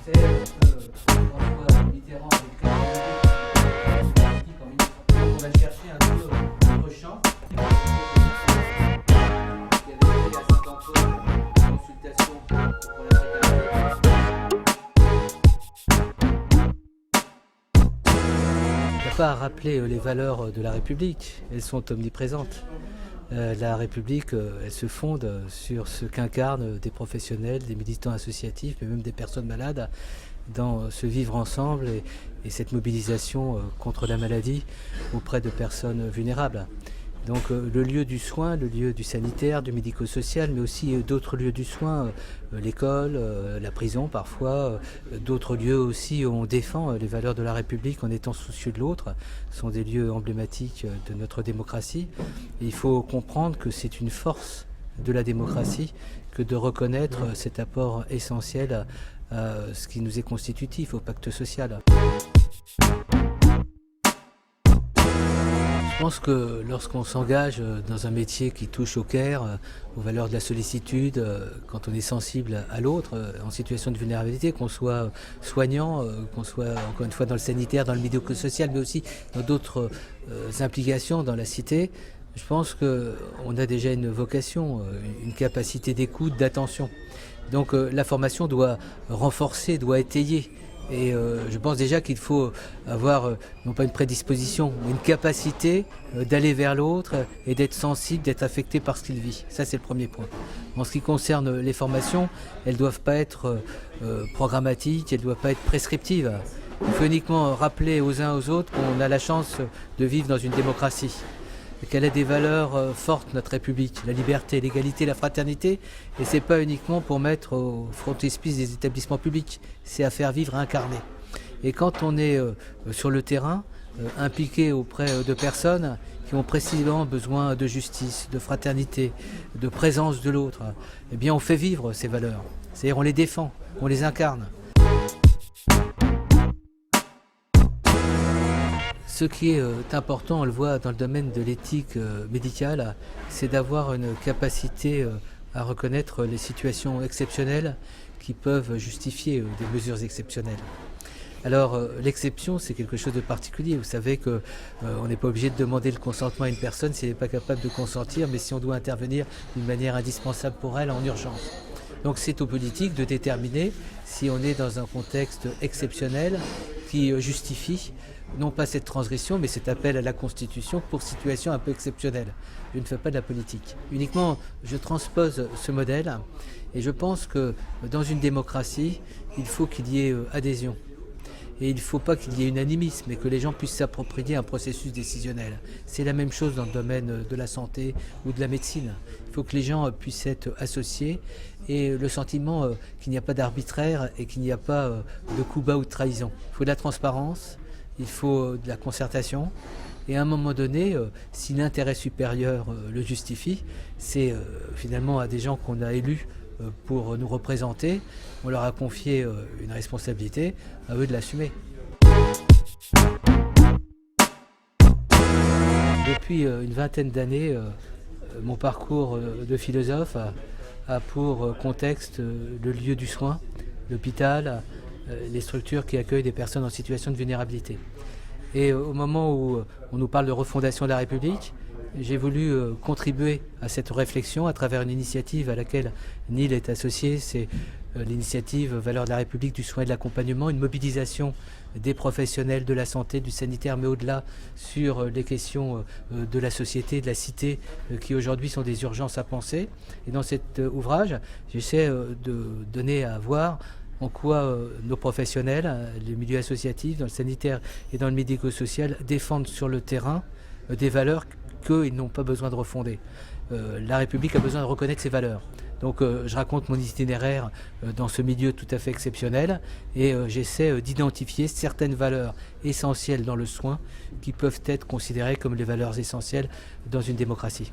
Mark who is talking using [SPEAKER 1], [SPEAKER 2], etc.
[SPEAKER 1] C'est François Mitterrand a écrit politique en 1930. On va chercher un peu notre champ. Il y avait il y a 50 ans une consultation pour la fraternité. Il n'y a pas à rappeler les valeurs de la République, elles sont omniprésentes. La République, elle se fonde sur ce qu'incarnent des professionnels, des militants associatifs, mais même des personnes malades, dans ce vivre ensemble et cette mobilisation contre la maladie auprès de personnes vulnérables. Donc le lieu du soin, le lieu du sanitaire, du médico-social, mais aussi d'autres lieux du soin, l'école, la prison parfois, d'autres lieux aussi où on défend les valeurs de la République en étant soucieux de l'autre, sont des lieux emblématiques de notre démocratie. Et il faut comprendre que c'est une force de la démocratie que de reconnaître cet apport essentiel à ce qui nous est constitutif, au pacte social. Je pense que lorsqu'on s'engage dans un métier qui touche au care, aux valeurs de la sollicitude, quand on est sensible à l'autre, en situation de vulnérabilité, qu'on soit soignant, qu'on soit encore une fois dans le sanitaire, dans le médico-social, mais aussi dans d'autres implications dans la cité, je pense qu'on a déjà une vocation, une capacité d'écoute, d'attention. Donc la formation doit renforcer, doit étayer. Et je pense déjà qu'il faut avoir, non pas une prédisposition, mais une capacité d'aller vers l'autre et d'être sensible, d'être affecté par ce qu'il vit. Ça, c'est le premier point. En ce qui concerne les formations, elles ne doivent pas être programmatiques, elles ne doivent pas être prescriptives. Il faut uniquement rappeler aux uns aux autres qu'on a la chance de vivre dans une démocratie. Qu'elle a des valeurs fortes, notre République, la liberté, l'égalité, la fraternité, et c'est pas uniquement pour mettre au frontispice des établissements publics, c'est à faire vivre, à incarner. Et quand on est sur le terrain, impliqué auprès de personnes qui ont précisément besoin de justice, de fraternité, de présence de l'autre, eh bien on fait vivre ces valeurs, c'est-à-dire on les défend, on les incarne. Ce qui est important, on le voit dans le domaine de l'éthique médicale, c'est d'avoir une capacité à reconnaître les situations exceptionnelles qui peuvent justifier des mesures exceptionnelles. Alors l'exception, c'est quelque chose de particulier. Vous savez qu'on n'est pas obligé de demander le consentement à une personne si elle n'est pas capable de consentir, mais si on doit intervenir d'une manière indispensable pour elle en urgence. Donc c'est aux politiques de déterminer si on est dans un contexte exceptionnel qui justifie non pas cette transgression, mais cet appel à la Constitution pour situation un peu exceptionnelle. Je ne fais pas de la politique. Uniquement, je transpose ce modèle et je pense que dans une démocratie, il faut qu'il y ait adhésion. Et il ne faut pas qu'il y ait unanimisme et que les gens puissent s'approprier un processus décisionnel. C'est la même chose dans le domaine de la santé ou de la médecine. Il faut que les gens puissent être associés et le sentiment qu'il n'y a pas d'arbitraire et qu'il n'y a pas de coup bas ou de trahison. Il faut de la transparence, il faut de la concertation et à un moment donné, si l'intérêt supérieur le justifie, c'est finalement à des gens qu'on a élus pour nous représenter, on leur a confié une responsabilité, à eux de l'assumer. Depuis une vingtaine d'années, mon parcours de philosophe a pour contexte le lieu du soin, l'hôpital, les structures qui accueillent des personnes en situation de vulnérabilité. Et au moment où on nous parle de refondation de la République, j'ai voulu contribuer à cette réflexion à travers une initiative à laquelle NIL est associé, c'est l'initiative Valeurs de la République du soin et de l'accompagnement, une mobilisation des professionnels de la santé, du sanitaire, mais au-delà sur les questions de la société, de la cité, qui aujourd'hui sont des urgences à penser. Et dans cet ouvrage, j'essaie de donner à voir en quoi nos professionnels, les milieux associatifs, dans le sanitaire et dans le médico-social, défendent sur le terrain des valeurs qu'ils n'ont pas besoin de refonder. La République a besoin de reconnaître ses valeurs. Donc je raconte mon itinéraire dans ce milieu tout à fait exceptionnel et j'essaie d'identifier certaines valeurs essentielles dans le soin qui peuvent être considérées comme les valeurs essentielles dans une démocratie.